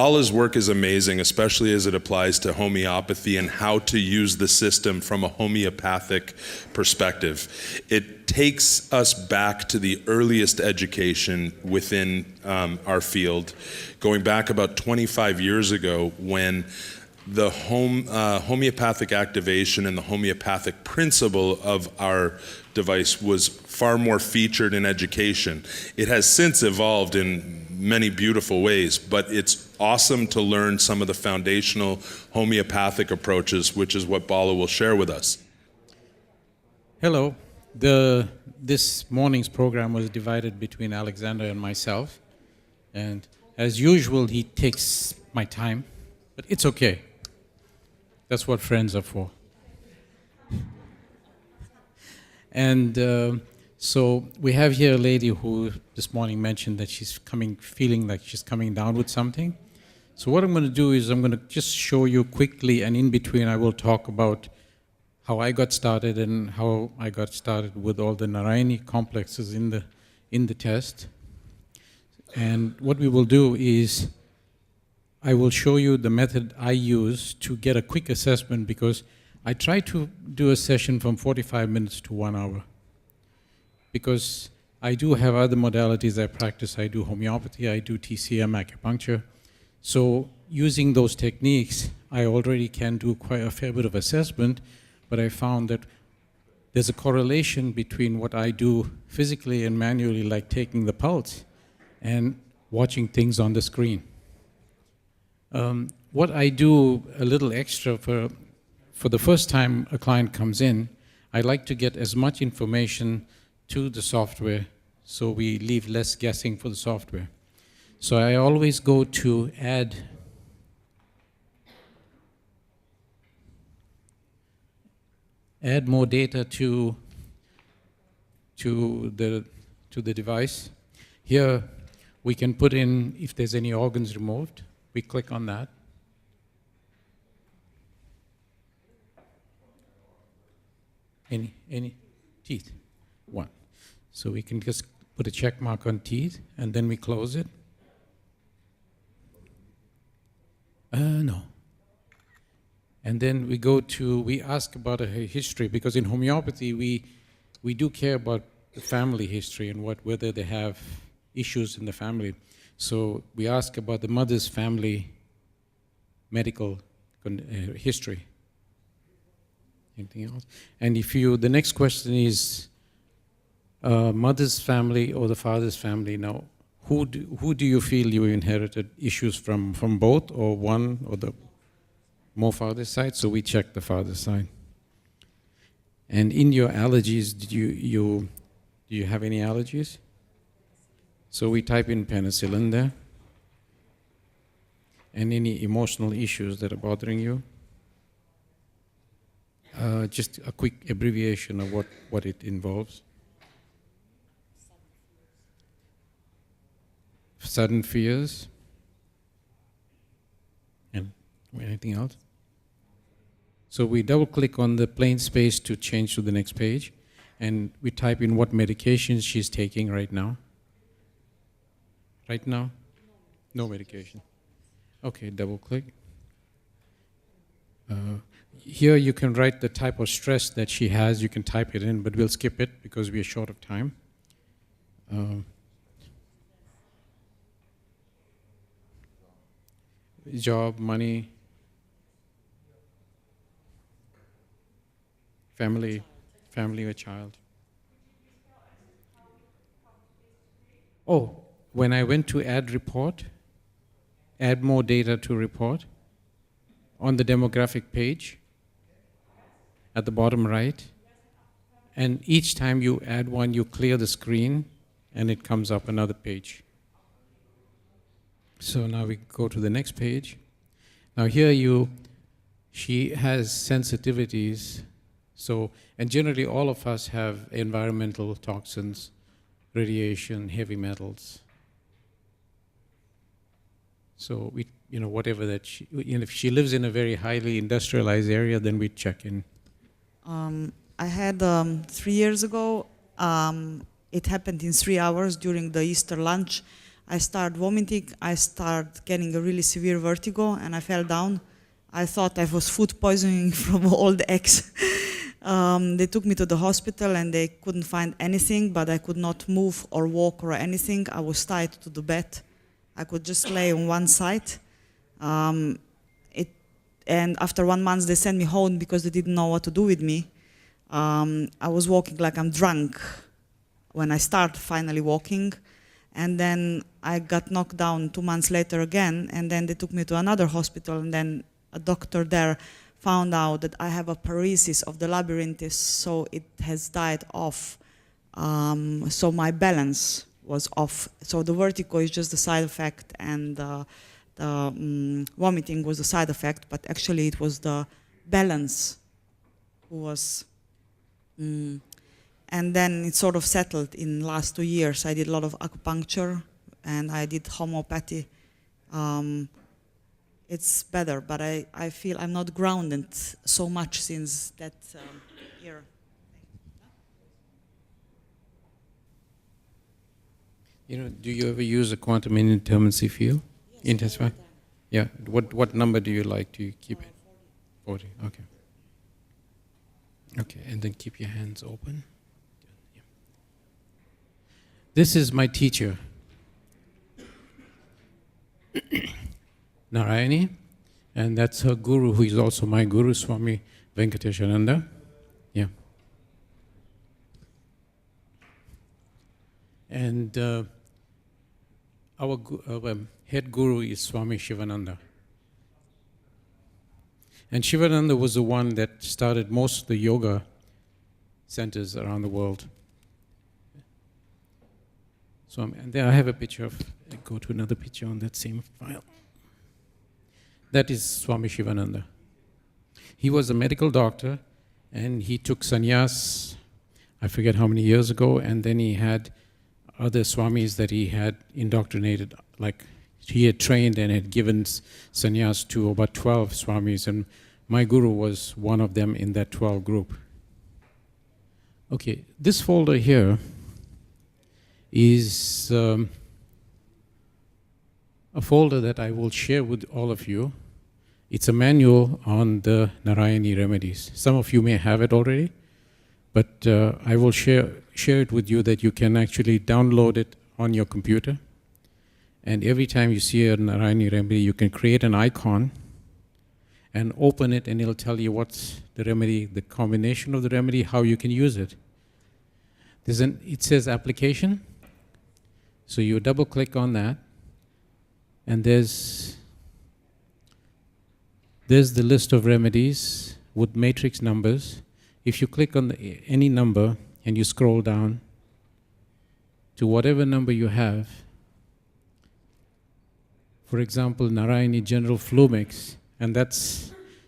Bala's work is amazing, especially as it applies to homeopathy and how to use the system from a homeopathic perspective. It takes us back to the earliest education within our field, going back about 25 years ago when the homeopathic activation and the homeopathic principle of our device was far more featured in education. It has since evolved in many beautiful ways, but it's awesome to learn some of the foundational homeopathic approaches, which is what Bala will share with us. Hello. This morning's program was divided between Alexander and myself, and as usual, he takes my time, but it's okay. That's what friends are for. And so we have here a lady who this morning mentioned that she's feeling like she's coming down with something. So what I'm going to do is I'm going to just show you quickly, and in between I will talk about how I got started and how I got started with all the Narayani complexes in the test. And what we will do is I will show you the method I use to get a quick assessment, because I try to do a session from 45 minutes to 1 hour. Because I do have other modalities I practice. I do homeopathy, I do TCM, acupuncture. So using those techniques, I already can do quite a fair bit of assessment, but I found that there's a correlation between what I do physically and manually, like taking the pulse, and watching things on the screen. What I do a little extra for the first time a client comes in, I like to get as much information to the software so we leave less guessing for the software. So I always go to add more data to the device. Here we can put in if there's any organs removed. We click on that. Any teeth? One. So we can just put a check mark on teeth, and then we close it. No. And then we ask about a history, because in homeopathy we do care about the family history and whether they have issues in the family. So we ask about the mother's family medical history. Anything else? And the next question is mother's family or the father's family. Now, who do you feel you inherited issues from both, or one, or the more father's side? So we check the father's side. And in your allergies, do you have any allergies? So we type in penicillin there. And any emotional issues that are bothering you? Just a quick abbreviation of what it involves. Sudden fears. And anything else? So we double click on the plain space to change to the next page, and we type in what medications she's taking right now. Right now? No medication. Okay, double click. Here you can write the type of stress that she has. You can type it in, but we'll skip it because we are short of time. Job, money, family or child. Oh, when I went to add report, add more data to report, on the demographic page, at the bottom right, and each time you add one, you clear the screen, and it comes up another page. So now we go to the next page. Now here she has sensitivities. So, and generally all of us have environmental toxins, radiation, heavy metals. So whatever that if she lives in a very highly industrialized area, then we check in. I had 3 years ago, it happened in 3 hours during the Easter lunch. I started vomiting, I started getting a really severe vertigo, and I fell down. I thought I was food poisoning from all the eggs. They took me to the hospital and they couldn't find anything, but I could not move or walk or anything. I was tied to the bed. I could just lay on one side. And after 1 month, they sent me home because they didn't know what to do with me. I was walking like I'm drunk when I started finally walking. And then I got knocked down 2 months later again, and then they took me to another hospital, and then a doctor there found out that I have a paresis of the labyrinthis, so it has died off. So my balance was off. So the vertigo is just the side effect, and the vomiting was the side effect, but actually it was the balance who was. And then it sort of settled in the last 2 years. I did a lot of acupuncture and I did homeopathy. It's better, but I feel I'm not grounded so much since that year. You know, do you ever use a quantum indeterminacy field? Yes, Intensify? Yeah. What number do you like? Do you keep it? 40. Okay. Okay, and then keep your hands open. This is my teacher, Narayani, and that's her guru, who is also my guru, Swami Venkateshananda. Yeah. And our head guru is Swami Shivananda. And Shivananda was the one that started most of the yoga centers around the world. So, and there I have a picture of, go to another picture on that same file. That is Swami Shivananda. He was a medical doctor, and he took sannyas, I forget how many years ago, and then he had other swamis that he had indoctrinated, like he had trained and had given sannyas to about 12 swamis, and my guru was one of them in that 12 group. Okay, this folder here is a folder that I will share with all of you. It's a manual on the Narayani remedies. Some of you may have it already, but I will share it with you that you can actually download it on your computer. And every time you see a Narayani remedy, you can create an icon and open it, and it'll tell you what's the remedy, the combination of the remedy, how you can use it. It says application. So you double click on that, and there's the list of remedies with matrix numbers. If you click on any number and you scroll down to whatever number you have, for example, Narayani General Flu Mix, and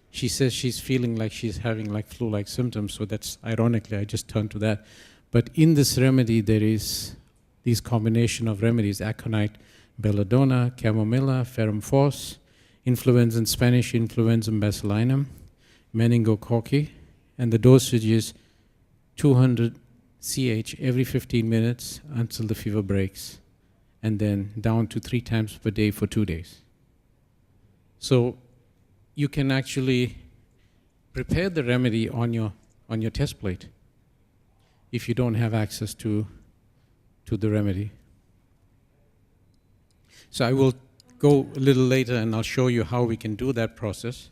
she says she's feeling like she's having like flu-like symptoms, so that's ironically, I just turned to that. But in this remedy, there is these combination of remedies: aconite, belladonna, chamomilla, ferrum phos, influenza in Spanish, influenzum bacillinum, meningococci, and the dosage is 200 CH every 15 minutes until the fever breaks, and then down to 3 times per day for 2 days. So you can actually prepare the remedy on your test plate if you don't have access to the remedy. So I will go a little later and I'll show you how we can do that process.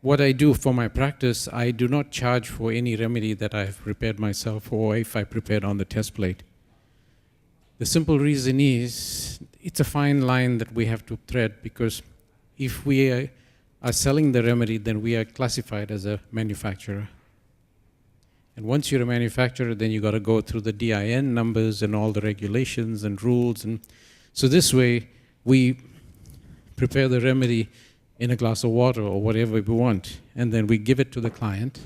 What I do for my practice, I do not charge for any remedy that I have prepared myself or if I prepared on the test plate. The simple reason is it's a fine line that we have to thread, because if we are selling the remedy, then we are classified as a manufacturer. And once you're a manufacturer, then you got to go through the DIN numbers and all the regulations and rules. And so this way, we prepare the remedy in a glass of water or whatever we want, and then we give it to the client.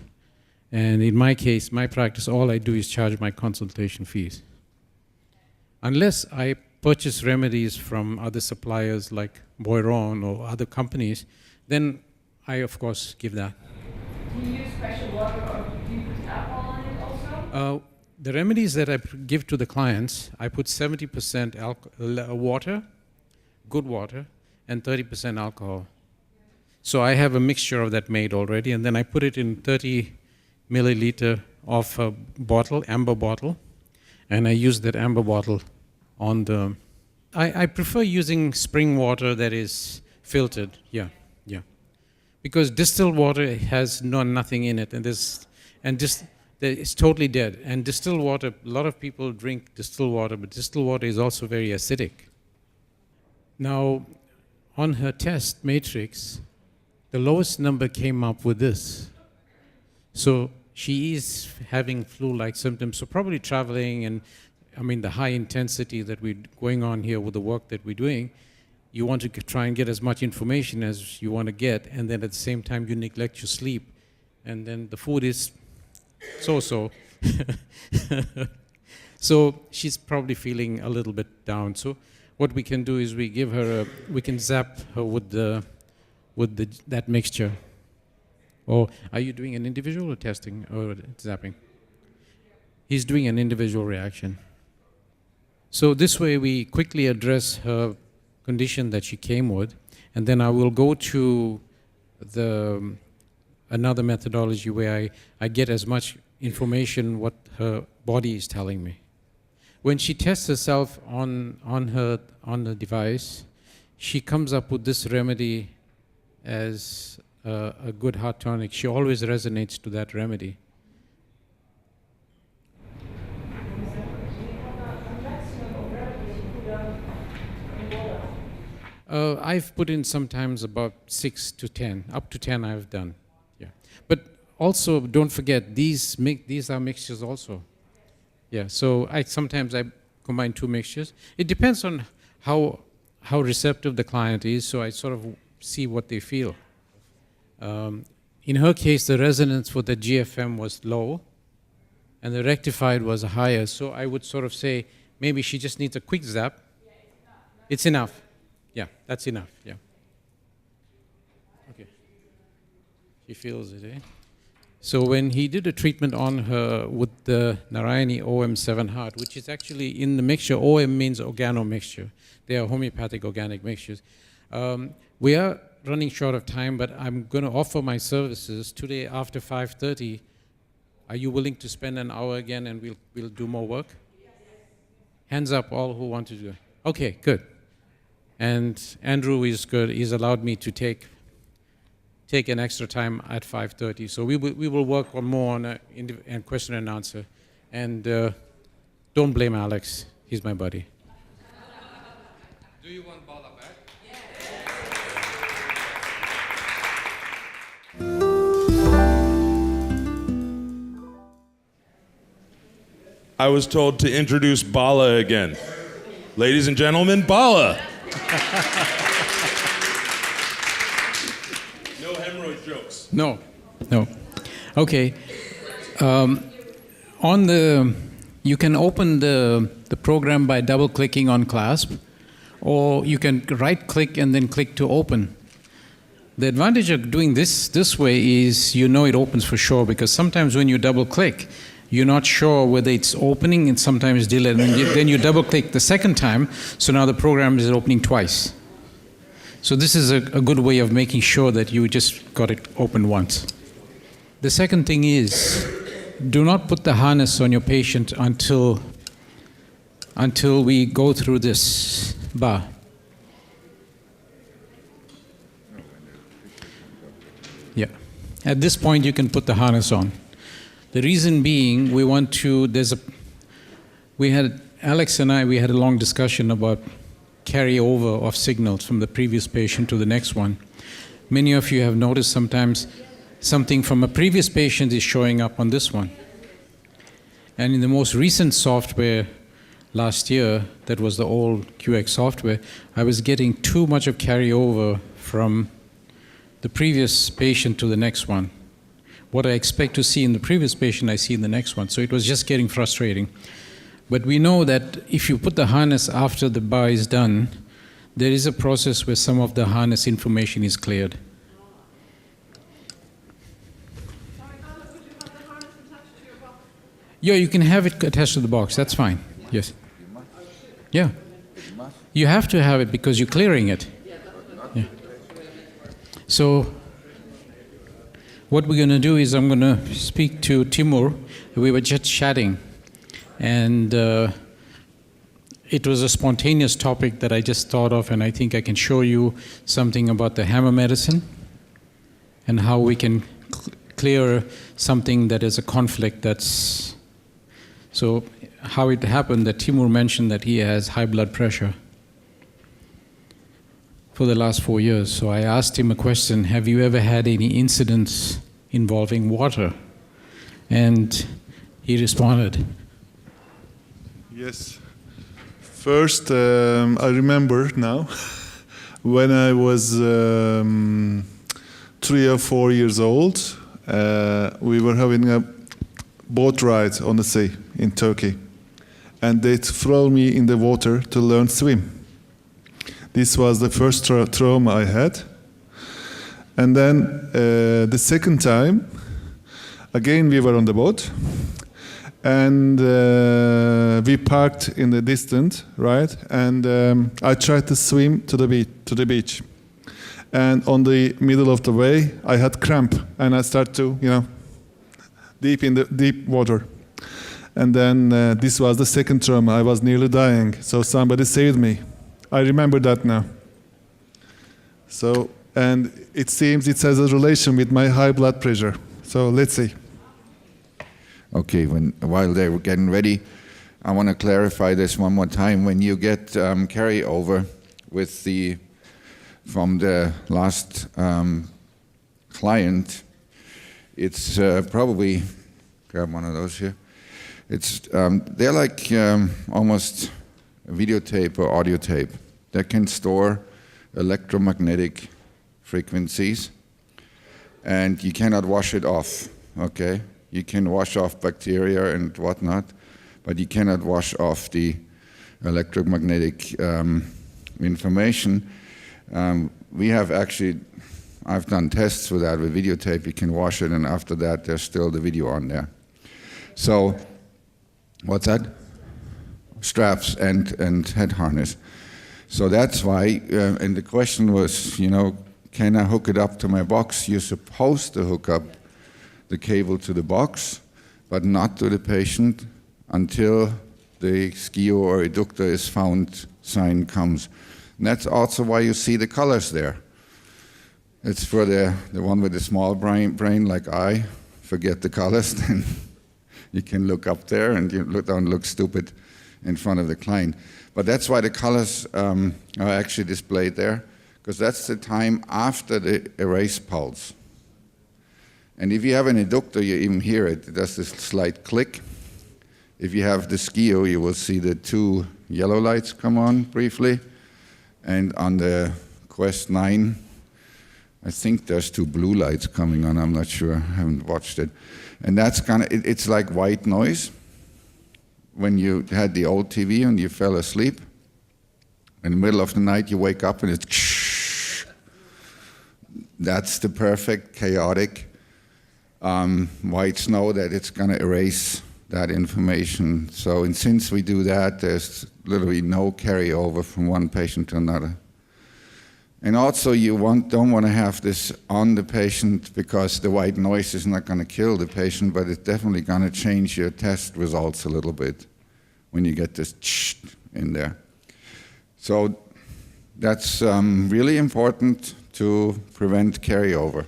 And in my case, my practice, all I do is charge my consultation fees. Unless I purchase remedies from other suppliers like Boiron or other companies, then I, of course, give that. Do you use special water, or do you put alcohol in it also? The remedies that I give to the clients, I put 70% water, good water, and 30% alcohol. So I have a mixture of that made already, and then I put it in 30 milliliter of a bottle, amber bottle, and I use that amber bottle on the... I prefer using spring water that is filtered, yeah. Because distilled water has nothing in it, and it's totally dead. And distilled water, a lot of people drink distilled water, but distilled water is also very acidic. Now, on her test matrix, the lowest number came up with this. So she is having flu-like symptoms, so probably traveling, and I mean the high intensity that we're going on here with the work that we're doing, you want to try and get as much information as you want to get, and then at the same time you neglect your sleep, and then the food is so-so. So she's probably feeling a little bit down. So what we can do is we can zap her with that mixture. Or are you doing an individual or testing or zapping? He's doing an individual reaction. So this way we quickly address her condition that she came with, and then I will go to another methodology where I get as much information what her body is telling me. When she tests herself on the device, she comes up with this remedy as a good heart tonic. She always resonates to that remedy. I've put in sometimes about 6 to 10, up to 10 I've done, yeah. But also don't forget, these are mixtures also. Yeah, so sometimes I combine 2 mixtures. It depends on how receptive the client is, so I sort of see what they feel. In her case, the resonance for the GFM was low, and the rectified was higher, so I would sort of say maybe she just needs a quick zap. It's enough. Yeah, that's enough, yeah. Okay. She feels it, eh? So when he did a treatment on her with the Narayani OM7 heart, which is actually in the mixture, OM means organo mixture. They are homeopathic organic mixtures. We are running short of time, but I'm going to offer my services today after 5:30. Are you willing to spend an hour again and we'll do more work? Hands up, all who want to do it. Okay, good. And Andrew is good. He's allowed me to take an extra time at 5:30. So we will work on more on and question and answer. And don't blame Alex. He's my buddy. Do you want Bala back? I was told to introduce Bala again. Ladies and gentlemen, Bala. No hemorrhoid jokes. No. Okay. You can open the program by double-clicking on clasp, or you can right-click and then click to open. The advantage of doing this way is you know it opens for sure, because sometimes when you double-click, you're not sure whether it's opening, and sometimes delayed, and then you double-click the second time, so now the program is opening twice. So this is a good way of making sure that you just got it open once. The second thing is, do not put the harness on your patient until we go through this bar. Yeah. At this point, you can put the harness on. The reason being, Alex and I had a long discussion about carryover of signals from the previous patient to the next one. Many of you have noticed sometimes something from a previous patient is showing up on this one. And in the most recent software last year, that was the old QX software, I was getting too much of carryover from the previous patient to the next one. What I expect to see in the previous patient, I see in the next one. So it was just getting frustrating. But we know that if you put the harness after the bar is done, there is a process where some of the harness information is cleared. Yeah, you can have it attached to the box. That's fine. Yes. Yeah. You have to have it because you're clearing it. Yeah. So what we're going to do is I'm going to speak to Timur. We were just chatting, and it was a spontaneous topic that I just thought of, and I think I can show you something about the hammer medicine and how we can clear something that is a conflict that's... So how it happened that Timur mentioned that he has high blood pressure for the last 4 years. So I asked him a question, have you ever had any incidents involving water? And he responded. Yes. First, I remember now, when I was 3 or 4 years old, we were having a boat ride on the sea in Turkey. And they throw me in the water to learn swim. This was the first trauma I had. And then the second time, again we were on the boat. And we parked in the distance, right? And I tried to swim to the beach. And on the middle of the way, I had cramp, and I started to, deep in the deep water. And then this was the second trauma. I was nearly dying, so somebody saved me. I remember that now. So, and it seems it has a relation with my high blood pressure. So let's see. Okay, while they were getting ready, I want to clarify this one more time. When you get carryover with from the last client, it's probably, grab one of those here. It's they're like almost a videotape or audio tape that can store electromagnetic frequencies, and you cannot wash it off. Okay. You can wash off bacteria and whatnot, but you cannot wash off the electromagnetic information. We have actually, I've done tests with that with videotape. You can wash it, and after that, there's still the video on there. So, what's that? Straps and head harness. So that's why, and the question was, can I hook it up to my box? You're supposed to hook up the cable to the box, but not to the patient until the skio or eductor is found sign comes. And that's also why you see the colors there. It's for the one with the small brain like I forget the colors, then you can look up there and you don't look stupid in front of the client. But that's why the colors are actually displayed there, because that's the time after the erase pulse. And if you have an eductor, you even hear it. It does this slight click. If you have the skio, you will see the 2 yellow lights come on briefly. And on the Quest 9, I think there's 2 blue lights coming on. I'm not sure. I haven't watched it. And that's it's like white noise. When you had the old TV and you fell asleep, in the middle of the night you wake up and it's that's the perfect chaotic white snow that it's going to erase that information. So, and since we do that, there's literally no carryover from one patient to another. And also, you don't want to have this on the patient, because the white noise is not going to kill the patient, but it's definitely going to change your test results a little bit when you get this in there. So that's really important to prevent carryover.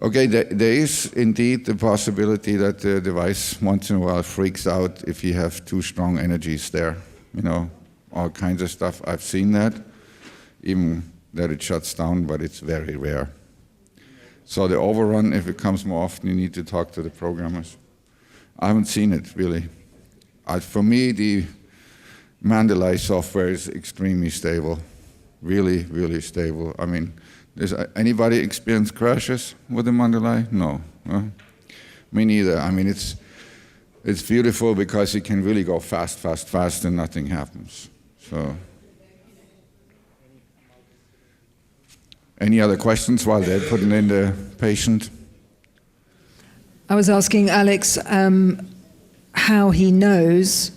Okay, there is indeed the possibility that the device once in a while freaks out if you have too strong energies there. All kinds of stuff. I've seen that, even that it shuts down, but it's very rare. So the overrun, if it comes more often, you need to talk to the programmers. I haven't seen it, really. For me, the Mandelay software is extremely stable, really, really stable. I mean, does anybody experience crashes with the Mandelay? No. Me neither. I mean, it's beautiful because you can really go fast, fast, fast, and nothing happens. So, any other questions while they're putting in the patient? I was asking Alex, how he knows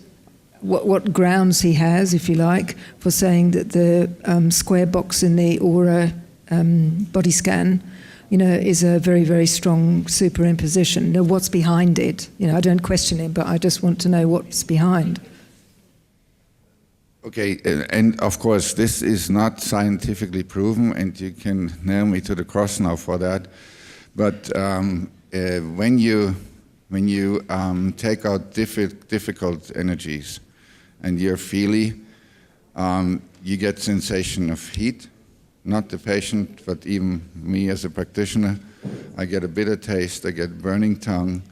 what grounds he has, if you like, for saying that the square box in the aura body scan, is a very, very strong superimposition. What's behind it? I don't question him, but I just want to know what's behind. Okay, and of course, this is not scientifically proven, and you can nail me to the cross now for that. But when you take out difficult energies, and you're feely, you get sensation of heat. Not the patient, but even me as a practitioner. I get a bitter taste, I get burning tongue,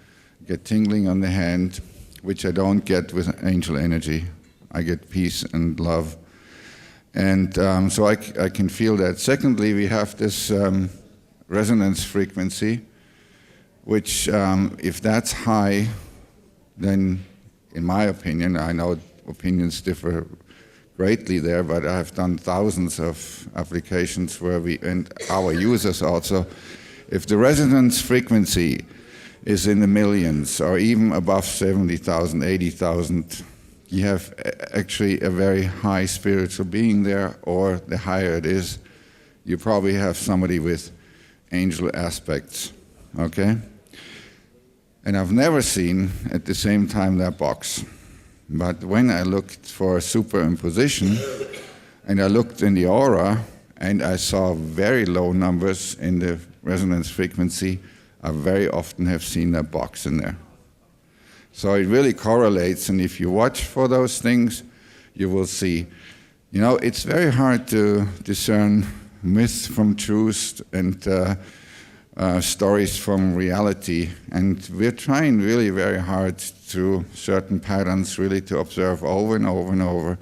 get tingling on the hand, which I don't get with angel energy. I get peace and love. And so I can feel that. Secondly, we have this resonance frequency, which if that's high, then in my opinion, I know opinions differ greatly there, but I've done thousands of applications where and our users also, if the resonance frequency is in the millions or even above 70,000, 80,000, you have actually a very high spiritual being there, or the higher it is, you probably have somebody with angel aspects, okay? And I've never seen at the same time that box. But when I looked for superimposition, and I looked in the aura, and I saw very low numbers in the resonance frequency, I very often have seen that box in there. So it really correlates, and if you watch for those things, you will see. It's very hard to discern myth from truth and stories from reality, and we're trying really very hard through certain patterns really to observe over and over and over,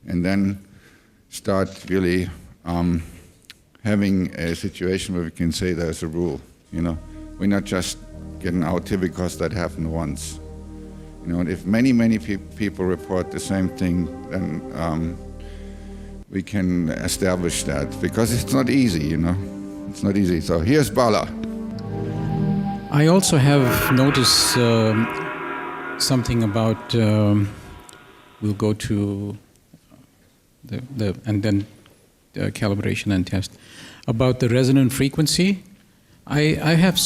and then start really having a situation where we can say there's a rule. We're not just getting out here because that happened once. And if many people report the same thing, then we can establish that, because it's not easy. It's not easy. So here's Bala. I also have noticed something about, we'll go to and then calibration and test, about the resonant frequency. I have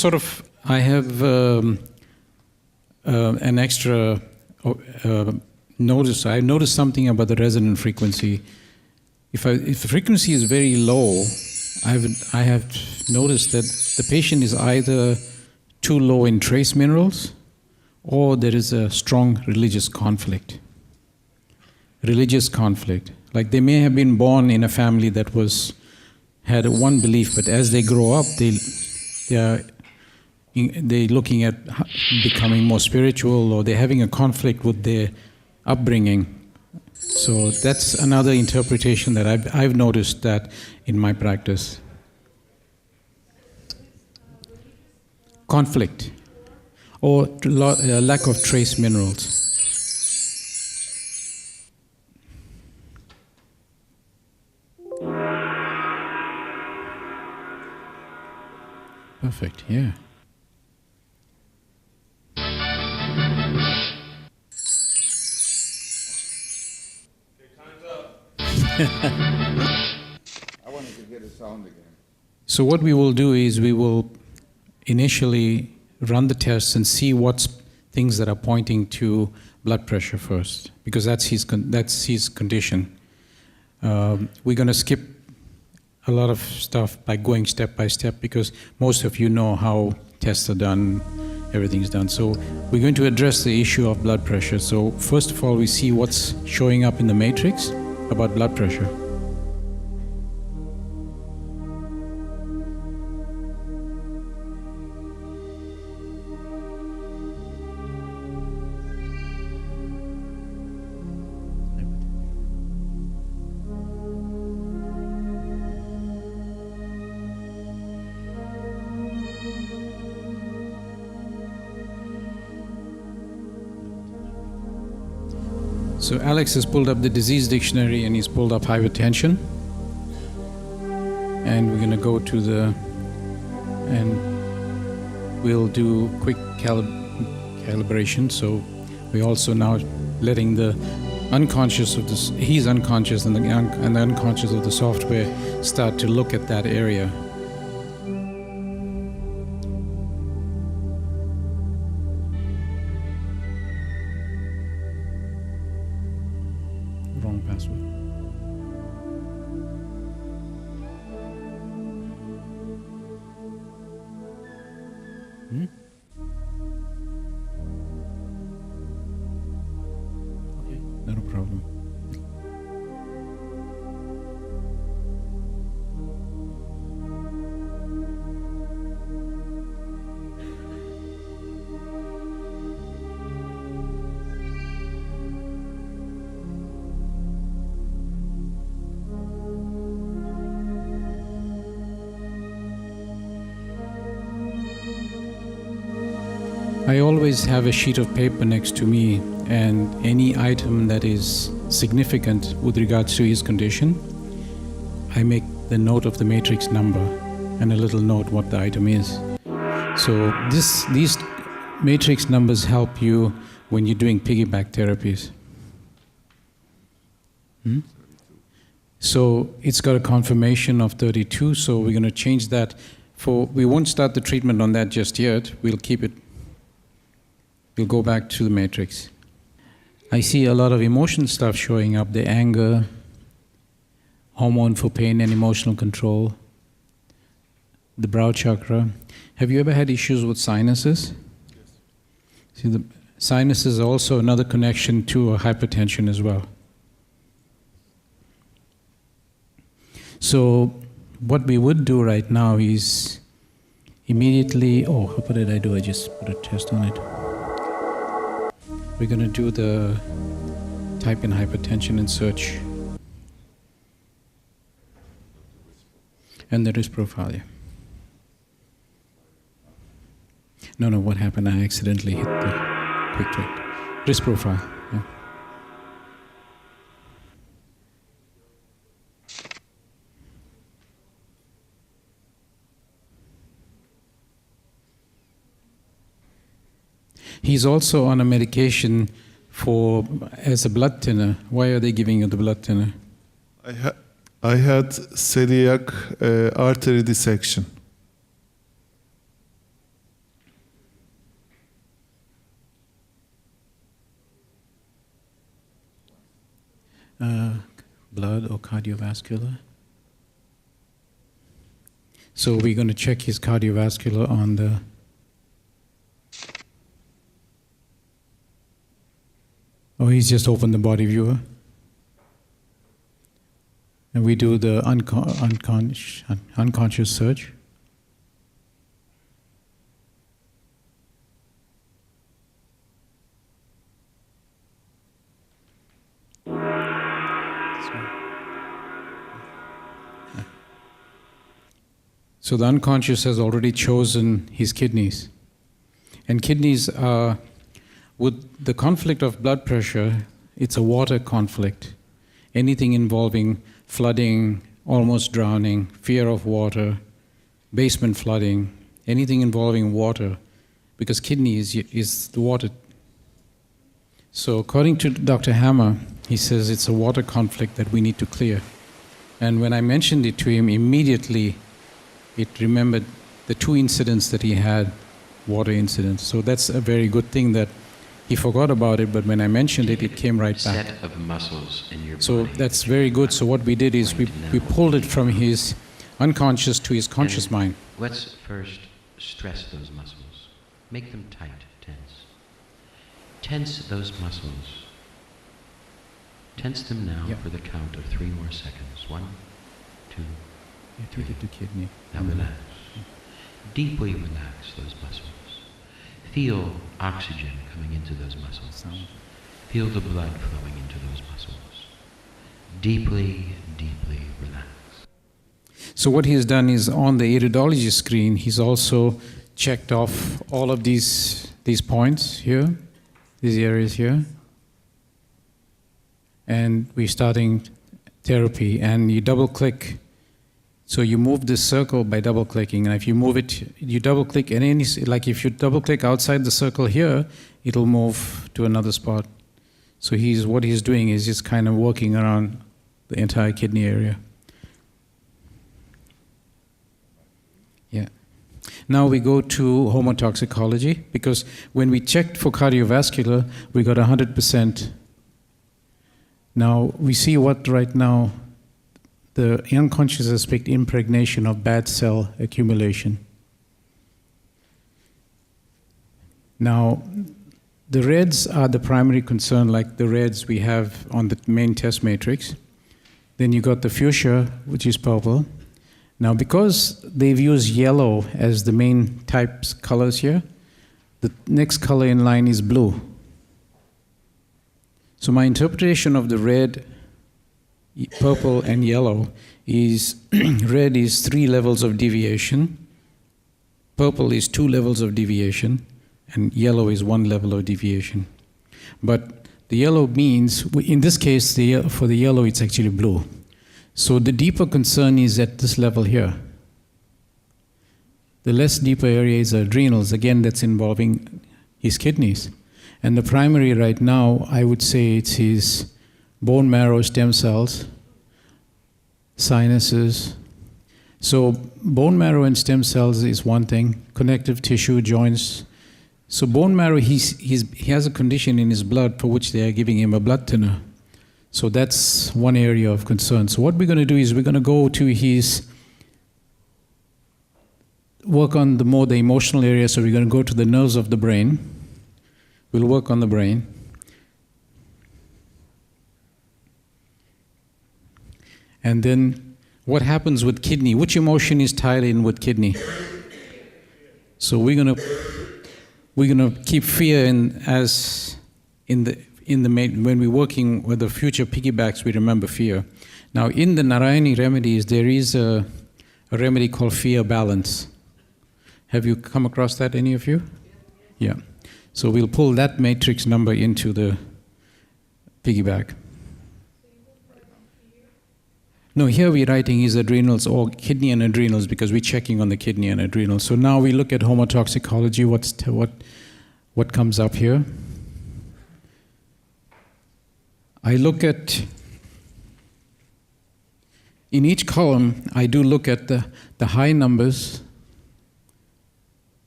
an extra notice. I noticed something about the resonant frequency. If the frequency is very low, I have noticed that the patient is either too low in trace minerals, or there is a strong religious conflict. Like they may have been born in a family that had one belief, but as they grow up, they're looking at becoming more spiritual, or they're having a conflict with their upbringing. So that's another interpretation that I've noticed that in my practice. Conflict or lack of trace minerals. Perfect, yeah. I wanted to get a sound again. So what we will do is we will initially run the tests and see what's things that are pointing to blood pressure first, because that's his condition. We're going to skip a lot of stuff by going step by step, because most of you know how tests are done, everything's done. So we're going to address the issue of blood pressure. So first of all, we see what's showing up in the matrix about blood pressure. So Alex has pulled up the disease dictionary and he's pulled up hypertension. And we're going to go to and we'll do quick calibration. So We're also now letting the unconscious of this, he's unconscious, and the unconscious of the software start to look at that area. Wrong password. Okay, not a problem. I always have a sheet of paper next to me, and any item that is significant with regards to his condition, I make the note of the matrix number and a little note what the item is. So these matrix numbers help you when you're doing piggyback therapies. So it's got a confirmation of 32, so we're going to change that. We won't start the treatment on that just yet. We'll keep it. We'll go back to the matrix. I see a lot of emotion stuff showing up, the anger, hormone for pain and emotional control, the brow chakra. Have you ever had issues with sinuses? Yes. See, the sinuses are also another connection to hypertension as well. So what we would do right now is immediately, what did I do? I just put a test on it. We're going to do the type in hypertension and search. And the risk profile, yeah. No, what happened? I accidentally hit the quick track. Risk profile, yeah. He's also on a medication as a blood thinner. Why are they giving you the blood thinner? I had celiac artery dissection. Blood or cardiovascular? So we're going to check his cardiovascular on the... Oh, he's just opened the body viewer. And we do the unconscious search. So the unconscious has already chosen his kidneys. And kidneys are, with the conflict of blood pressure, it's a water conflict. Anything involving flooding, almost drowning, fear of water, basement flooding, anything involving water, because kidney is the water. So according to Dr. Hammer, he says it's a water conflict that we need to clear. And when I mentioned it to him, immediately it remembered the two incidents that he had, water incidents. So that's a very good thing that he forgot about it, but when I mentioned it, it came right back. Set of muscles in your So body. that's very good. So what we did is we pulled it from his unconscious to his conscious mind. Let's first stress those muscles. Make them tight, tense. Tense those muscles. Tense them now for the count of 3 more seconds. 1, 2, I treated the kidney. now relax. Deeply relax those muscles. Feel oxygen coming into those muscles. Feel the blood flowing into those muscles. Deeply, deeply relax. So what he's done is on the iridology screen, he's also checked off all of these points here, these areas here. And we're starting therapy, and you double click So you move this circle by double-clicking, and if you move it, you double-click, and like if you double-click outside the circle here, it'll move to another spot. So what he's doing is just kind of working around the entire kidney area. Yeah. Now we go to homotoxicology, because when we checked for cardiovascular, we got 100%. Now we see what right now, the unconscious aspect impregnation of bad cell accumulation. Now, the reds are the primary concern, like the reds we have on the main test matrix. Then you got the fuchsia, which is purple. Now, because they've used yellow as the main types colors here, the next color in line is blue. So my interpretation of the red, purple, and yellow is red is 3 levels of deviation, purple is 2 levels of deviation, and yellow is 1 level of deviation. But the yellow means, in this case, for the yellow, it's actually blue. So the deeper concern is at this level here. The less deeper area is adrenals. Again, that's involving his kidneys. And the primary right now, I would say it's his bone marrow stem cells, sinuses. So bone marrow and stem cells is one thing, connective tissue, joints. So bone marrow, he has a condition in his blood for which they are giving him a blood thinner. So that's one area of concern. So what we're going to do is we're going to go to his work on the emotional area. So we're going to go to the nerves of the brain. We'll work on the brain. And then what happens with kidney? Which emotion is tied in with kidney? So we're gonna keep fear when we're working with the future piggybacks, we remember fear. Now in the Narayani remedies, there is a remedy called fear balance. Have you come across that, any of you? Yeah. So we'll pull that matrix number into the piggyback. No, here we're writing his adrenals or kidney and adrenals because we're checking on the kidney and adrenals. So now we look at homotoxicology, what comes up here. I look at, in each column, I do look at the high numbers,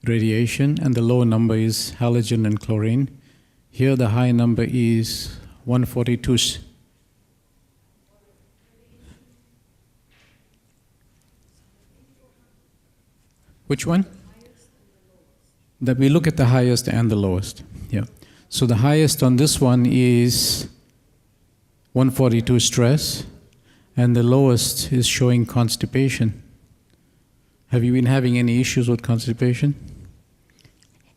radiation, and the low number is halogen and chlorine. Here the high number is 142. Which one? That we look at the highest and the lowest. Yeah. So the highest on this one is 142 stress, and the lowest is showing constipation. Have you been having any issues with constipation?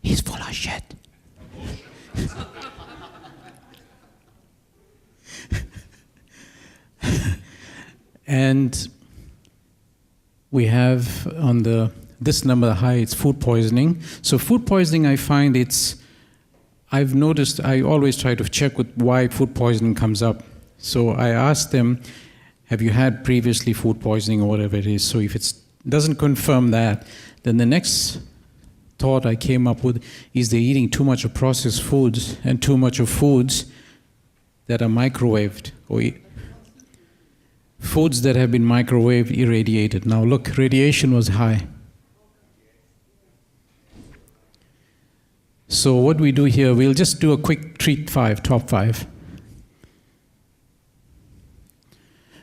He's full of shit. And we have on this number high, it's food poisoning. So food poisoning, I find I've noticed, I always try to check with why food poisoning comes up. So I asked them, have you had previously food poisoning or whatever it is? So if it doesn't confirm that, then the next thought I came up with is they're eating too much of processed foods and too much of foods that are microwaved or foods that have been microwaved, irradiated. Now look, radiation was high. So what we do here, we'll just do a quick top 5.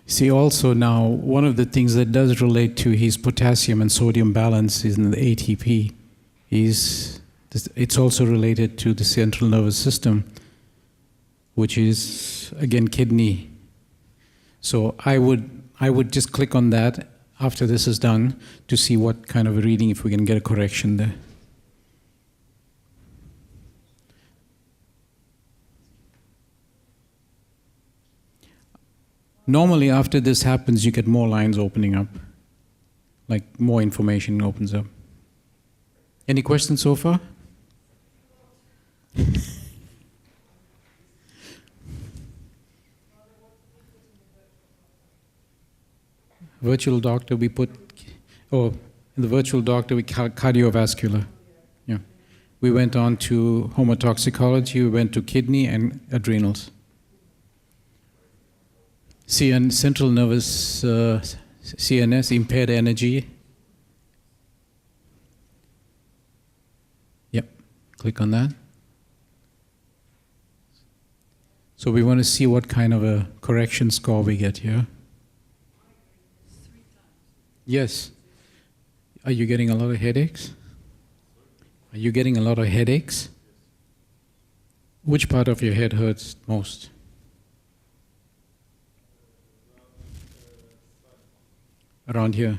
See, also now, one of the things that does relate to his potassium and sodium balance is in the ATP. It's also related to the central nervous system, which is, again, kidney. So I would just click on that after this is done to see what kind of a reading, if we can get a correction there. Normally, after this happens, you get more lines opening up, like more information opens up. Any questions so far? virtual doctor, we put, in the virtual doctor, we cardiovascular. Yeah. We went on to homotoxicology, we went to kidney and adrenals. Central nervous, CNS, impaired energy. Yep, click on that. So we want to see what kind of a correction score we get here. Yes. Are you getting a lot of headaches? Are you getting a lot of headaches? Which part of your head hurts most? Around here.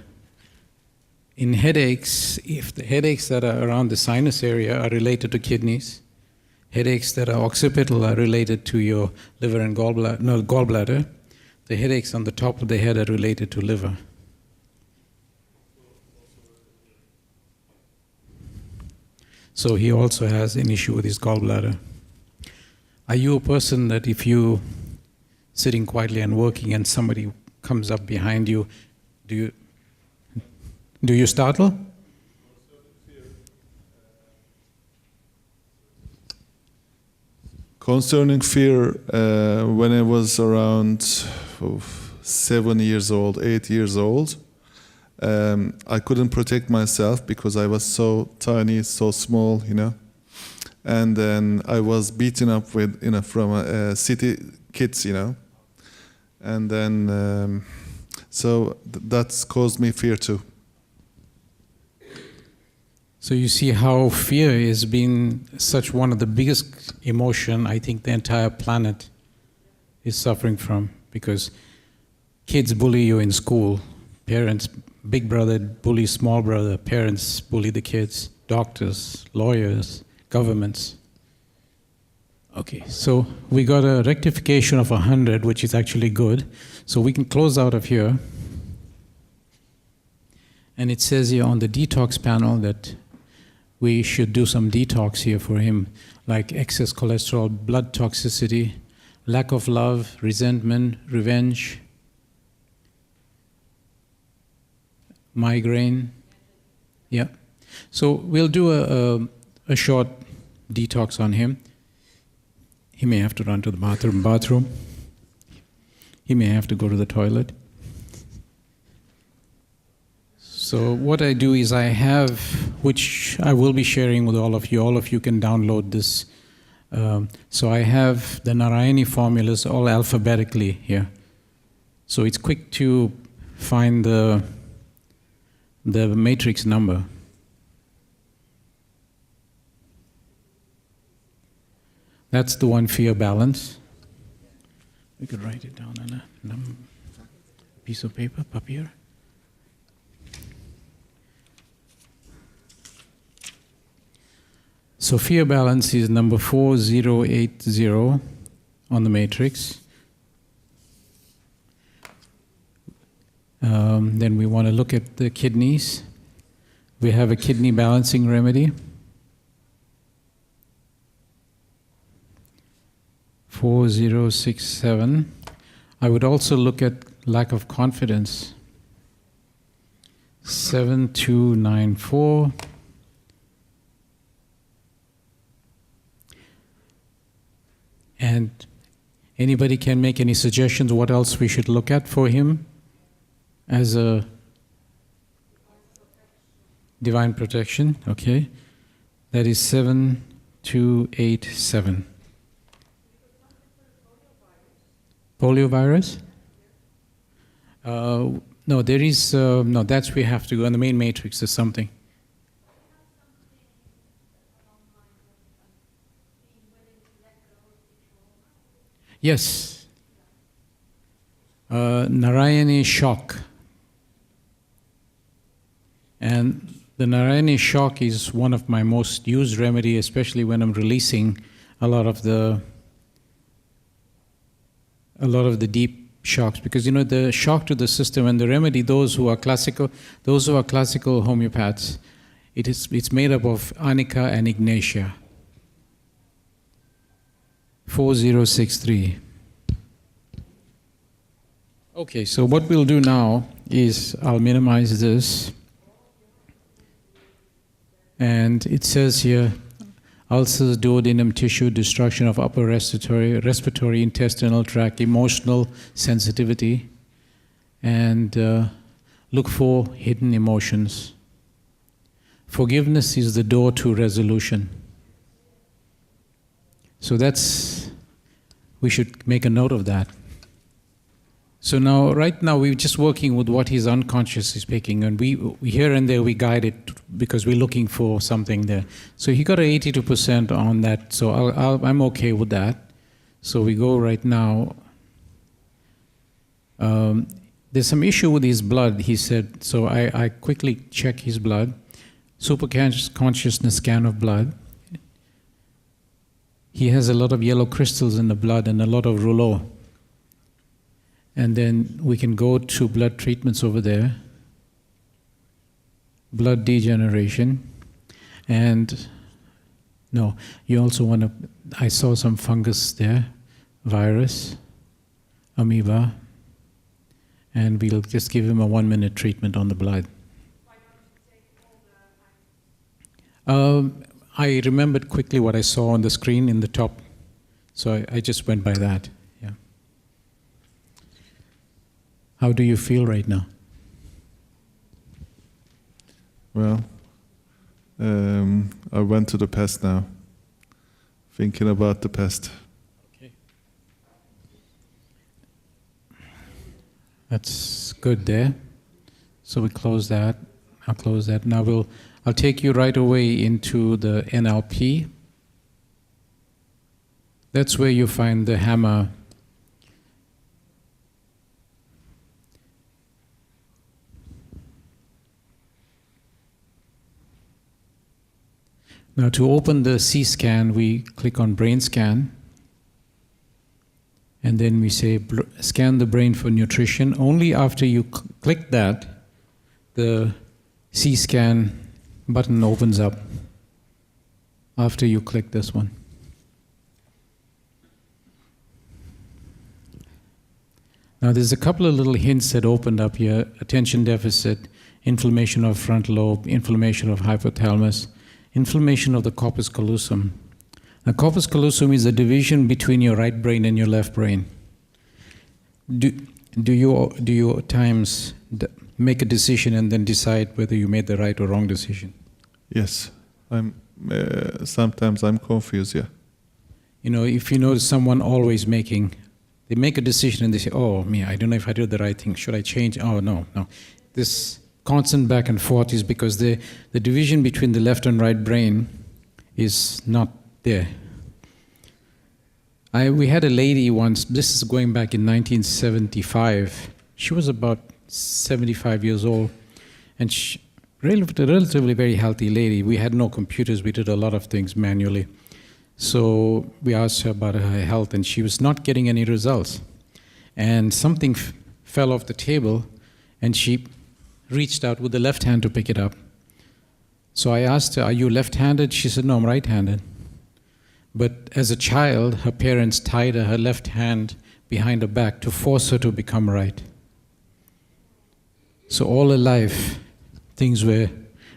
In headaches, if the headaches that are around the sinus area are related to kidneys, headaches that are occipital are related to your liver and gallbladder, the headaches on the top of the head are related to liver. So he also has an issue with his gallbladder. Are you a person that if you sitting quietly and working and somebody comes up behind you, do you startle? Concerning fear, when I was around 7 years old, 8 years old, I couldn't protect myself because I was so tiny, so small, And then I was beaten up with, from city kids, And then, that's caused me fear too. So you see how fear has been such one of the biggest emotion I think the entire planet is suffering from, because kids bully you in school, parents, big brother bullies small brother, parents bully the kids, doctors, lawyers, governments. Okay, so we got a rectification of 100, which is actually good. So we can close out of here. And it says here on the detox panel that we should do some detox here for him, like excess cholesterol, blood toxicity, lack of love, resentment, revenge, migraine. Yeah. So we'll do a short detox on him. He may have to run to the bathroom. He may have to go to the toilet. So what I do is I have, which I will be sharing with all of you can download this. So I have the Narayani formulas all alphabetically here. So it's quick to find the matrix number. That's the one fear balance. We could write it down on a piece of paper, papier. So fear balance is number 4080 on the matrix. Then we want to look at the kidneys. We have a kidney balancing remedy. 4067. I would also look at lack of confidence. 7294. And anybody can make any suggestions what else we should look at for him as a divine protection. Okay, that is 7287. Polio virus? No, there is no. That's we have to go on the main matrix. There's something. Yes. Narayani shock. And the Narayani shock is one of my most used remedy, especially when I'm releasing a lot of the deep shocks, because the shock to the system and the remedy, those who are classical homeopaths, it's made up of Anika and Ignatia. 4063. Okay, so what we'll do now is, I'll minimize this. And it says here, ulcers, duodenum tissue, destruction of upper respiratory, intestinal tract, emotional sensitivity, and look for hidden emotions. Forgiveness is the door to resolution. So we should make a note of that. So now, right now, we're just working with what his unconscious is picking, and we here and there we guide it because we're looking for something there. So he got an 82% on that, so I'm okay with that. So we go right now. There's some issue with his blood, he said, so I quickly check his blood. Superconsciousness scan of blood. He has a lot of yellow crystals in the blood and a lot of rouleau. And then we can go to blood treatments over there. Blood degeneration. And no, you also want to, I saw some fungus there, virus, amoeba, and we'll just give him a 1-minute treatment on the blood. I remembered quickly what I saw on the screen in the top, so I just went by that. Yeah. How do you feel right now? Well, I went to the past now, thinking about the past. Okay. That's good there. So we close that. I'll close that. Now I'll take you right away into the NLP. That's where you find the hammer. Now to open the C-scan, we click on brain scan. And then we say scan the brain for nutrition. Only after you click that, the C-scan button opens up. After you click this one. Now there's a couple of little hints that opened up here. Attention deficit, inflammation of frontal lobe, inflammation of hypothalamus, inflammation of the corpus callosum. Now corpus callosum is a division between your right brain and your left brain. Do you at times make a decision and then decide whether you made the right or wrong decision? Yes, sometimes I'm confused, yeah. You know, if you notice someone always they make a decision and they say, oh, me, I don't know if I did the right thing. Should I change? Oh, no. This constant back and forth is because the division between the left and right brain is not there. We had a lady once, this is going back in 1975. She was about 75 years old, and relatively very healthy lady. We had no computers, we did a lot of things manually. So we asked her about her health, and she was not getting any results. And something fell off the table, and she reached out with the left hand to pick it up. So I asked her, are you left-handed? She said, no, I'm right-handed. But as a child, her parents tied her left hand behind her back to force her to become right. So all her life, things were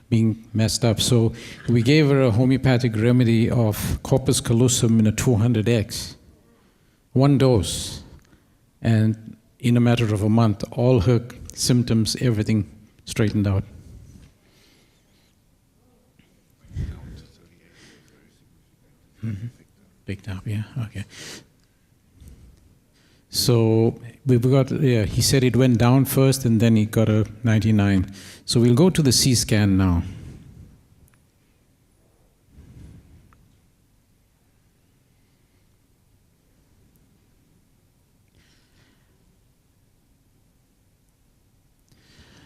being messed up. So we gave her a homeopathic remedy of corpus callosum in a 200x, 1 dose. And in a matter of a month, all her symptoms, everything straightened out. Mm-hmm. Picked up, yeah, okay. So we've got, he said it went down first and then he got a 99. So we'll go to the C-scan now.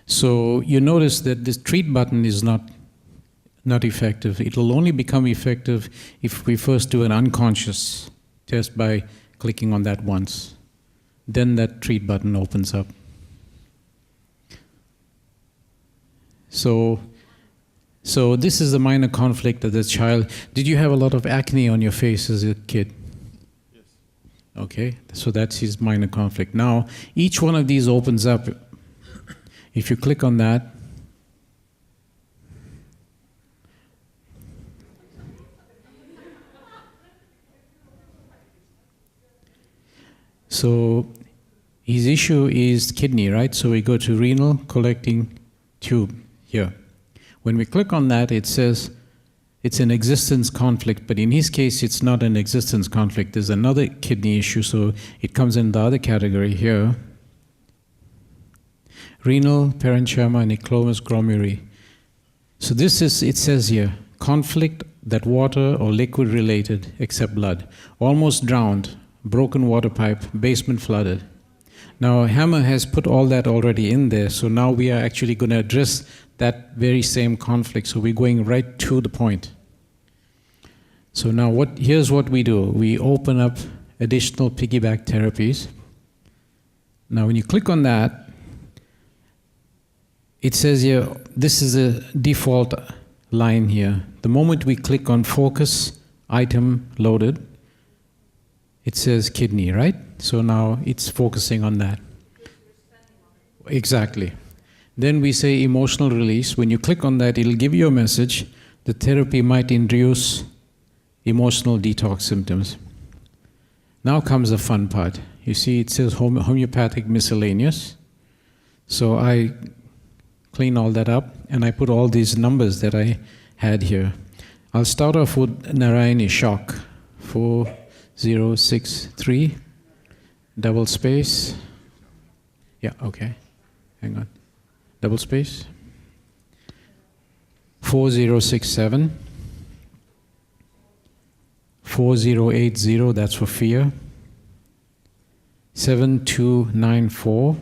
So you notice that this treat button is not effective. It will only become effective if we first do an unconscious test by clicking on that once. Then that treat button opens up. So this is the minor conflict of the child. Did you have a lot of acne on your face as a kid? Yes. Okay, so that's his minor conflict. Now, each one of these opens up. If you click on that, so his issue is kidney, right? So we go to renal collecting tube here. When we click on that, it says it's an existence conflict, but in his case, it's not an existence conflict. There's another kidney issue, so it comes in the other category here. Renal parenchyma nephromas glomeruli. So this is, it says here, conflict that water or liquid related except blood. Almost drowned, broken water pipe, basement flooded. Now Hammer has put all that already in there, so now we are actually going to address that very same conflict. So we're going right to the point. So now here's what we do. We open up additional piggyback therapies. Now when you click on that, it says here, this is a default line here. The moment we click on focus, item loaded, it says kidney, right? So now it's focusing on that. Exactly. Then we say emotional release. When you click on that, it'll give you a message. The therapy might induce emotional detox symptoms. Now comes the fun part. You see, it says homeopathic miscellaneous. So I clean all that up, and I put all these numbers that I had here. I'll start off with Narayani shock, 4063, double space. Yeah, okay, hang on. Double space. 4067. 4080, that's for fear. 7294.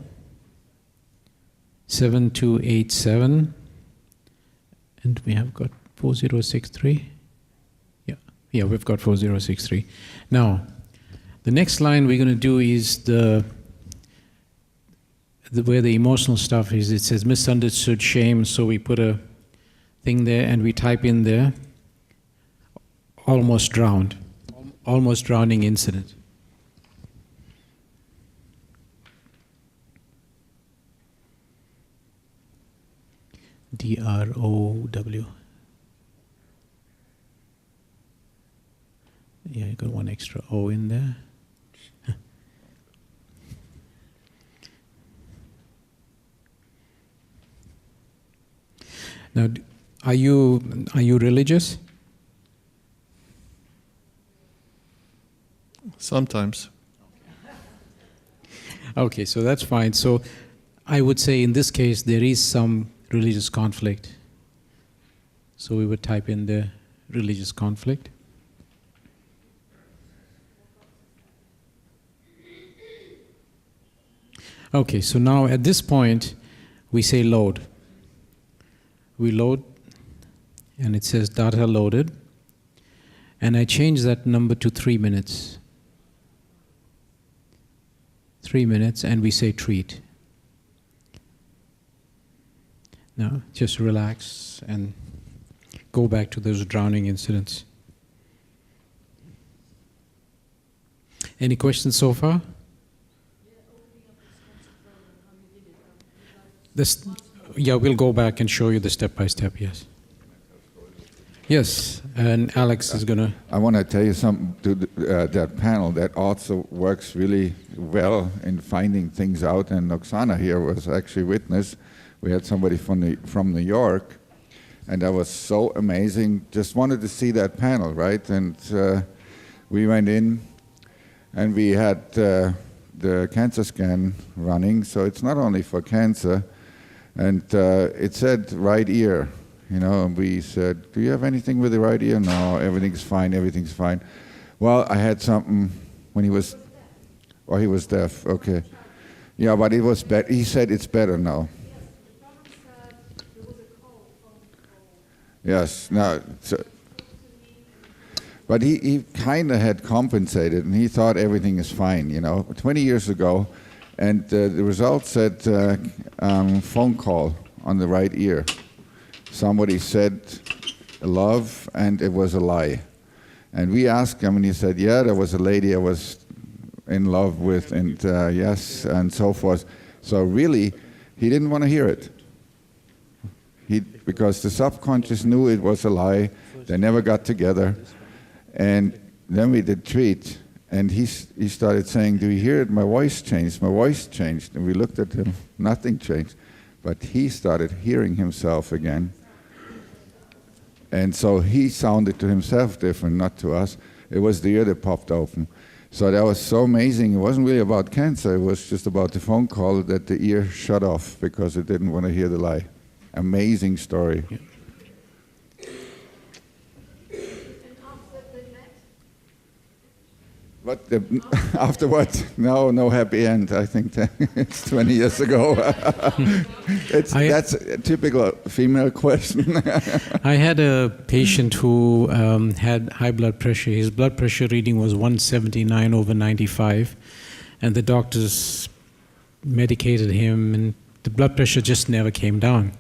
7287. And we have got 4063. Yeah, we've got 4063. Now, the next line we're going to do is where the emotional stuff is. It says misunderstood shame, so we put a thing there and we type in there, almost drowned, almost drowning incident. DROW. Yeah, you got one extra O in there. Now, are you religious? Sometimes. Okay, so that's fine. So I would say in this case there is some religious conflict. So we would type in the religious conflict. Okay, so now at this point we say load. We load and it says data loaded, and I change that number to 3 minutes. 3 minutes, and we say treat. Now just relax and go back to those drowning incidents. Any questions so far? Yeah, we'll go back and show you the step-by-step, yes. Yes, and Alex is going to... I want to tell you something to that panel that also works really well in finding things out, and Oksana here was actually witness. We had somebody from New York, and that was so amazing. Just wanted to see that panel, right? And we went in, and we had the cancer scan running, so it's not only for cancer. And it said right ear, you know, and we said, do you have anything with the right ear? No, everything's fine, everything's fine. Well, I had something when he was deaf, okay. Yeah, but it was better. He said it's better now. Yes, no. So, but he kind of had compensated, and he thought everything is fine, you know, 20 years ago. And the result said phone call on the right ear. Somebody said love, and it was a lie. And we asked him, and he said, yeah, there was a lady I was in love with, and yes, and so forth. So really, He didn't want to hear it. Because the subconscious knew it was a lie. They never got together. And then we did treat, and he started saying, "Do you hear it? My voice changed, my voice changed." And we looked at him, nothing changed. But he started hearing himself again. And so he sounded to himself different, not to us. It was the ear that popped open. So that was so amazing. It wasn't really about cancer. It was just about the phone call that the ear shut off because it didn't want to hear the lie. Amazing story. Yeah. But after what? No happy end. I think it's 20 years ago. That's a typical female question. I had a patient who had high blood pressure. His blood pressure reading was 179/95, and the doctors medicated him, and the blood pressure just never came down.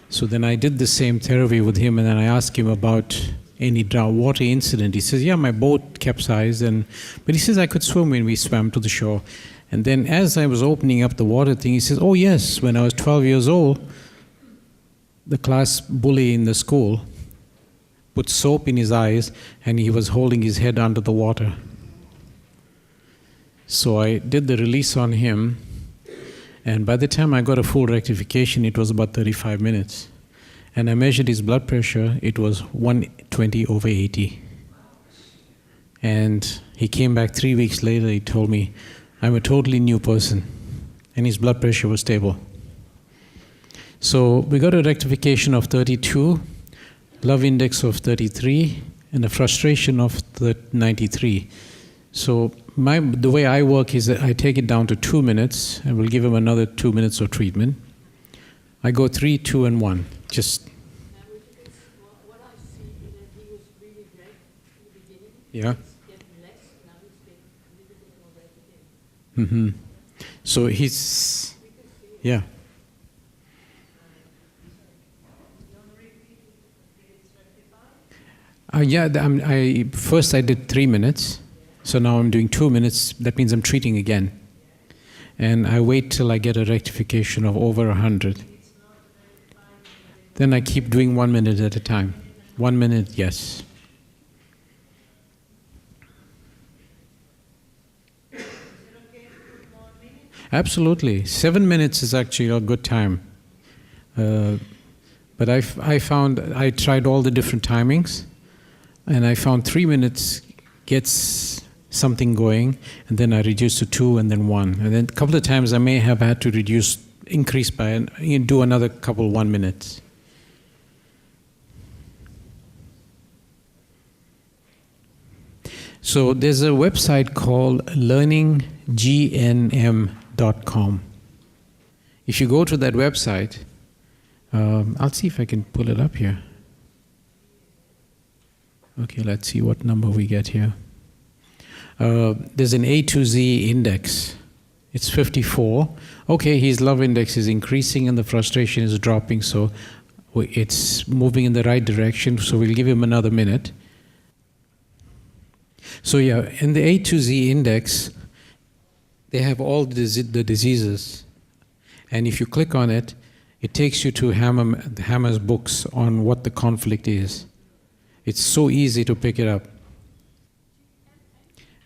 So then I did the same therapy with him, and then I asked him about any water incident. He says, yeah, my boat capsized, but he says I could swim when we swam to the shore. And then as I was opening up the water thing, he says, oh yes, when I was 12 years old, the class bully in the school put soap in his eyes and he was holding his head under the water. So I did the release on him, and by the time I got a full rectification, it was about 35 minutes. And I measured his blood pressure, it was 120/80. And he came back 3 weeks later, he told me, I'm a totally new person. And his blood pressure was stable. So we got a rectification of 32, love index of 33, and a frustration of 93. So the way I work is that I take it down to 2 minutes, and we'll give him another 2 minutes of treatment. I go 3, 2, and 1. Just. What I see is that he was really red in the beginning. Yeah. It's getting less, now he's getting a little bit more red again. So he's, yeah. First I did 3 minutes, so now I'm doing 2 minutes. That means I'm treating again. And I wait till I get a rectification of over 100. Then I keep doing 1 minute at a time. 1 minute, yes. Absolutely. 7 minutes is actually a good time. But I found, I tried all the different timings, and I found 3 minutes gets something going, and then I reduced to 2 and then 1. And then a couple of times I may have had to increase by, and do another couple 1 minutes. So there's a website called learninggnm.com. If you go to that website, I'll see if I can pull it up here. Okay, let's see what number we get here. There's an A to Z index. It's 54. Okay, his love index is increasing and the frustration is dropping, so it's moving in the right direction, so we'll give him another minute. So yeah, in the A to Z index, they have all the diseases. And if you click on it, it takes you to Hammer's books on what the conflict is. It's so easy to pick it up.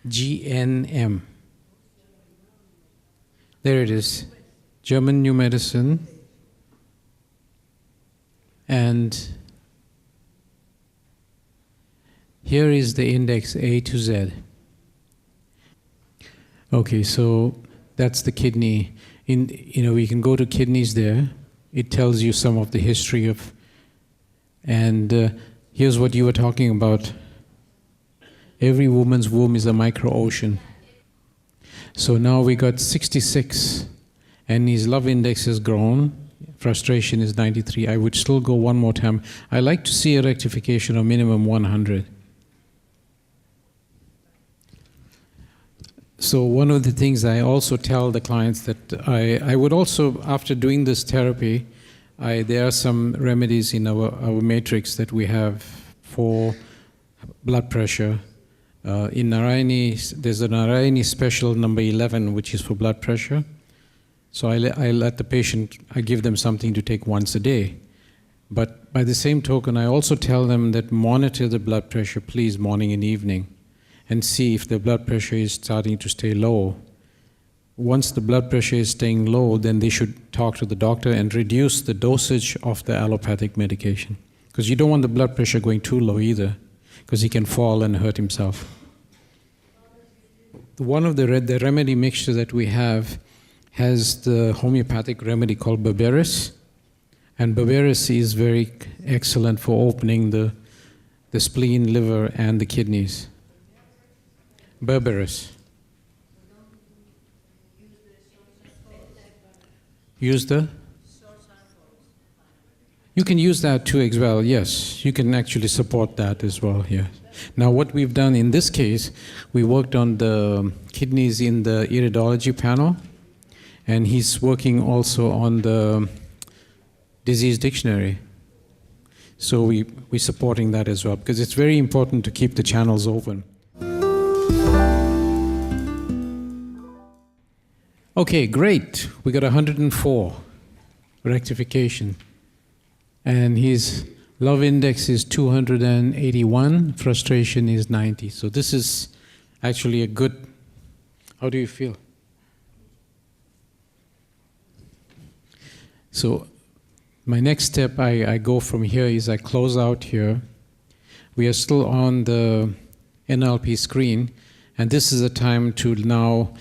GNM. There it is. German New Medicine. And here is the index A to Z. Okay, so that's the kidney. We can go to kidneys there. It tells you some of the history of, and here's what you were talking about. Every woman's womb is a micro-ocean. So now we got 66, and his love index has grown. Frustration is 93. I would still go one more time. I like to see a rectification of minimum 100. So one of the things I also tell the clients that I would also, after doing this therapy, there are some remedies in our matrix that we have for blood pressure. In Narayani, there's a Narayani special number 11, which is for blood pressure. So I let the patient, I give them something to take once a day. But by the same token, I also tell them that monitor the blood pressure, please, morning and evening, and see if the blood pressure is starting to stay low. Once the blood pressure is staying low, then they should talk to the doctor and reduce the dosage of the allopathic medication. Because you don't want the blood pressure going too low either, because he can fall and hurt himself. One of the remedy mixture that we have has the homeopathic remedy called berberis. And berberis is very excellent for opening the spleen, liver, and the kidneys. Berberis. Use the? You can use that too as well, yes. You can actually support that as well, yes. Now what we've done in this case, we worked on the kidneys in the iridology panel, and he's working also on the disease dictionary. So we're supporting that as well, because it's very important to keep the channels open. Okay, great. We got 104 rectification. And his love index is 281, frustration is 90. So this is actually a good, how do you feel? So my next step, I go from here is I close out here. We are still on the NLP screen, and this is a time to now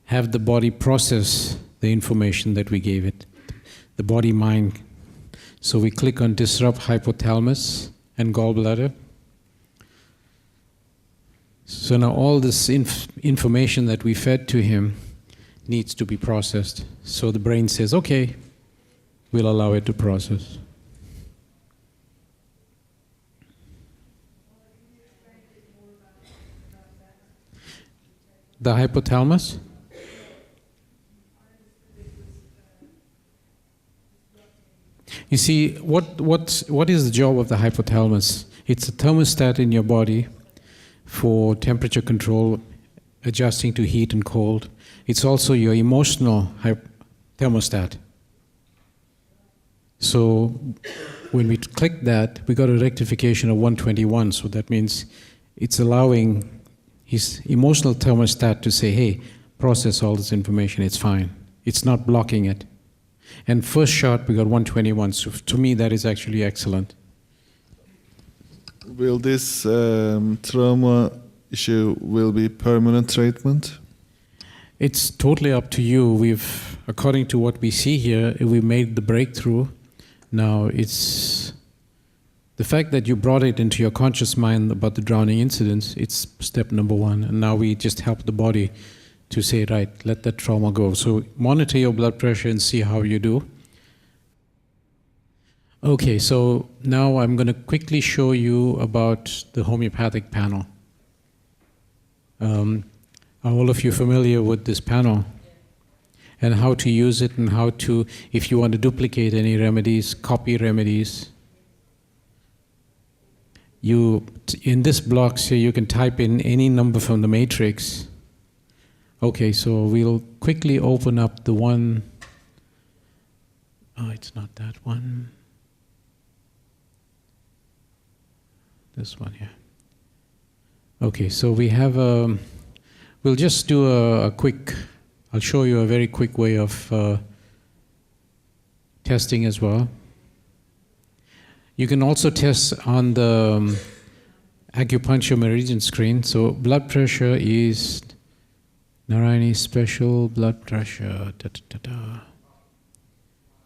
have the body process the information that we gave it, the body-mind. So we click on disrupt hypothalamus and gallbladder. So now all this information that we fed to him needs to be processed. So the brain says, okay, we'll allow it to process. The hypothalamus? You see, what is the job of the hypothalamus? It's a thermostat in your body for temperature control, adjusting to heat and cold. It's also your emotional thermostat. So when we click that, we got a rectification of 121. So that means it's allowing his emotional thermostat to say, hey, process all this information, it's fine. It's not blocking it. And first shot, we got 121. So to me, that is actually excellent. Will this trauma issue will be permanent treatment? It's totally up to you. According to what we see here, we made the breakthrough. Now, it's the fact that you brought it into your conscious mind about the drowning incidents, it's step number one. And now we just help the body to say, right, let that trauma go. So monitor your blood pressure and see how you do. Okay, so now I'm going to quickly show you about the homeopathic panel. Are all of you familiar with this panel? And how to use it, and how to, if you want to duplicate any remedies, copy remedies. In this box here, you can type in any number from the matrix. Okay, so we'll quickly open up the one. Oh, it's not that one. This one here. Okay, so we have we'll just do a quick, I'll show you a very quick way of testing as well. You can also test on the acupuncture meridian screen. So blood pressure is Narayani special blood pressure. Da, da, da, da.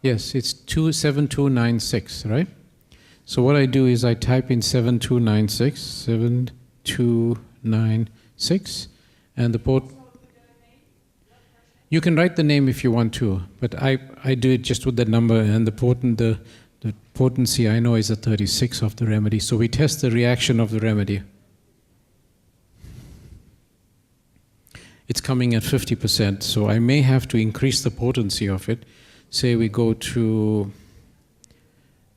Yes, it's 27296, right? So what I do is I type in 7296, 7296, and the port. You can write the name if you want to, but I do it just with the number, and the potency I know is a 36 of the remedy. So we test the reaction of the remedy. It's coming at 50%, so I may have to increase the potency of it. Say we go to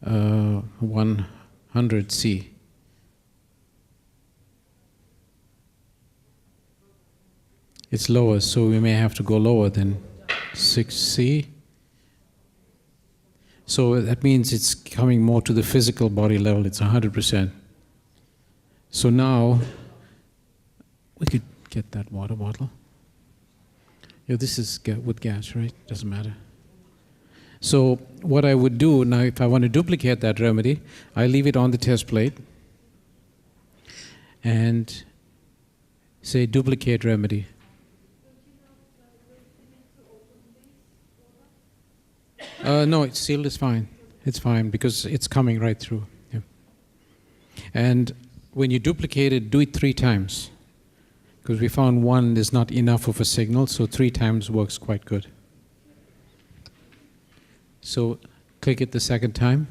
100C. It's lower, so we may have to go lower then. 6C. So that means it's coming more to the physical body level. It's 100%. So now, we could get that water bottle. Yeah, this is with gas, right? Doesn't matter. So what I would do now, if I want to duplicate that remedy, I leave it on the test plate and say duplicate remedy. No, it's sealed. It's fine. It's fine because it's coming right through. Yeah. And when you duplicate it, do it 3 times. Because we found 1 is not enough of a signal, so 3 times works quite good. So click it the second time.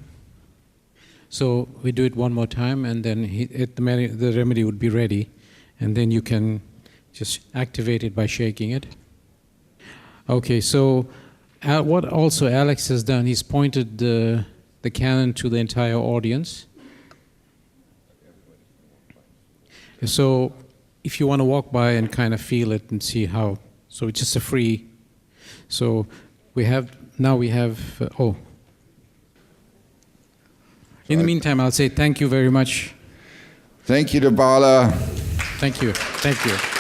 So we do it 1 more time, and then the remedy would be ready. And then you can just activate it by shaking it. Okay, so what also Alex has done, he's pointed the cannon to the entire audience. So if you want to walk by and kind of feel it and see how, so it's just a free, so we have, now we have, In the meantime, I'll say thank you very much. Thank you to Bala. Thank you. Thank you.